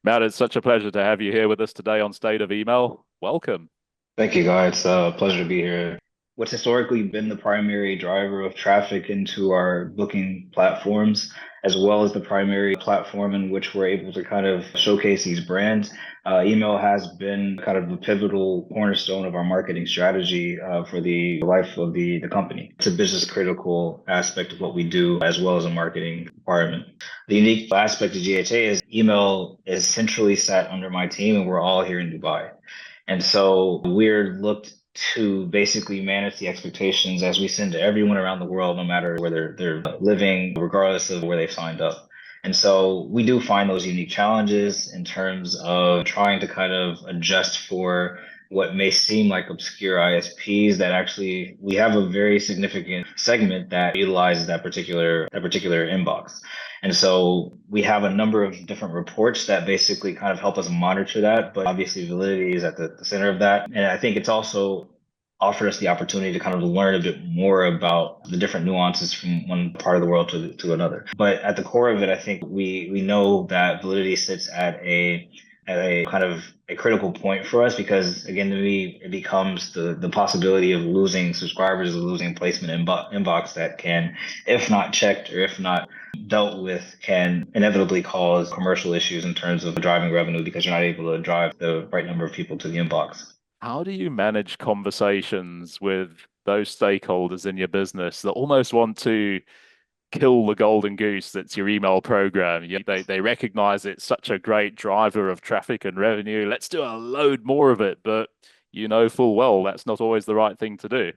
Matt, it's such a pleasure to have you here with us today on State of Email. Welcome. Thank you, Guy. It's a pleasure to be here. What's historically been the primary driver of traffic into our booking platforms, as well as the primary platform in which we're able to kind of showcase these brands, email has been kind of the pivotal cornerstone of our marketing strategy for the life of the company. It's a business critical aspect of what we do, as well as a marketing requirement. The unique aspect of GHA is email is centrally sat under my team, and we're all here in Dubai. And so we're looked to basically manage the expectations as we send to everyone around the world, no matter where they're living, regardless of where they've signed up. And so we do find those unique challenges in terms of trying to kind of adjust for what may seem like obscure ISPs that actually we have a very significant segment that utilizes that particular inbox. And so we have a number of different reports that basically kind of help us monitor that, but obviously validity is at the center of that. And I think it's also offered us the opportunity to kind of learn a bit more about the different nuances from one part of the world to another. But at the core of it, I think we know that validity sits at a kind of a critical point for us because again to me it becomes the possibility of losing subscribers or losing placement inbox that can, if not checked or if not dealt with, can inevitably cause commercial issues in terms of driving revenue because you're not able to drive the right number of people to the inbox. How do you manage conversations with those stakeholders in your business that almost want to kill the golden goose that's your email program? They recognize it's such a great driver of traffic and revenue. Let's do a load more of it, but you know full well that's not always the right thing to do.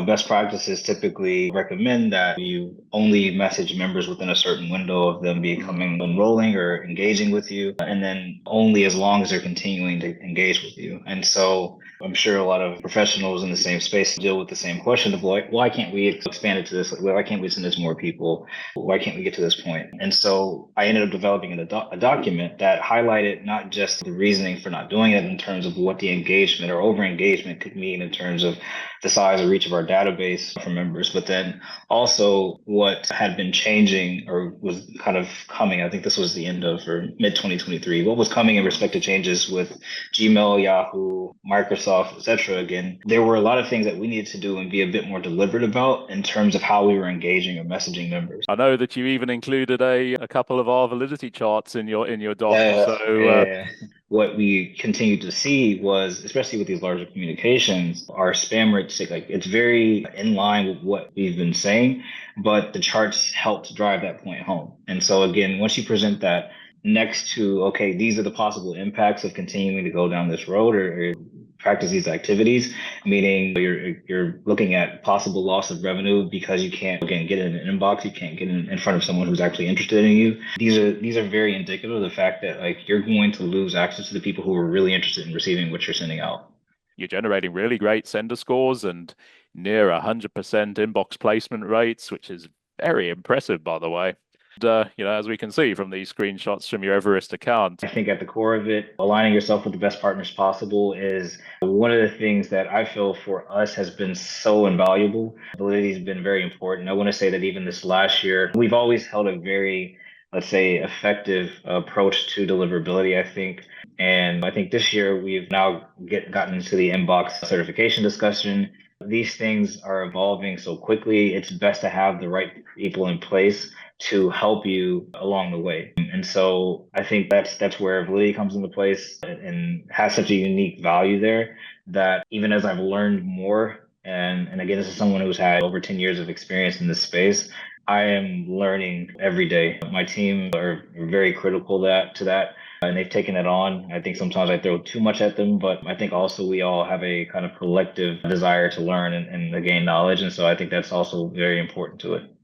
Best practices typically recommend that you only message members within a certain window of them becoming enrolling or engaging with you, and then only as long as they're continuing to engage with you. And so I'm sure a lot of professionals in the same space deal with the same question of like, why can't we expand it to this? Why can't we send this to more people? Why can't we get to this point? And so I ended up developing a document that highlighted not just the reasoning for not doing it in terms of what the engagement or over engagement could mean in terms of the size or reach of our database for members, but then also what had been changing or was kind of coming. I think this was the end of or mid 2023. What was coming in respect to changes with Gmail, Yahoo, Microsoft, etc. Again, there were a lot of things that we needed to do and be a bit more deliberate about in terms of how we were engaging or messaging members. I know that you even included a couple of our validity charts in your doc. Yeah, So yeah. What we continued to see was, especially with these larger communications, our spam rates, like it's very in line with what we've been saying, but the charts helped drive that point home. And so again, once you present that next to, okay, these are the possible impacts of continuing to go down this road or practice these activities, meaning you're looking at possible loss of revenue because you can't again get in an inbox, you can't get in front of someone who's actually interested in you. These are very indicative of the fact that like you're going to lose access to the people who are really interested in receiving what you're sending out. you're generating really great sender scores and near 100% inbox placement rates, which is very impressive, by the way. And, as we can see from these screenshots from your Everest account. I think at the core of it, aligning yourself with the best partners possible is one of the things that I feel for us has been so invaluable. Validity has been very important. I want to say that even this last year, we've always held a very, let's say, effective approach to deliverability, I think. And I think this year we've now gotten into the inbox certification discussion. These things are evolving so quickly. It's best to have the right people in place to help you along the way. And so I think that's where validity comes into place and has such a unique value there that even as I've learned more, and again, this is someone who's had over 10 years of experience in this space, I am learning every day. My team are very critical to that. And they've taken it on. I think sometimes I throw too much at them, but I think also we all have a kind of collective desire to learn and to gain knowledge. And so I think that's also very important to it.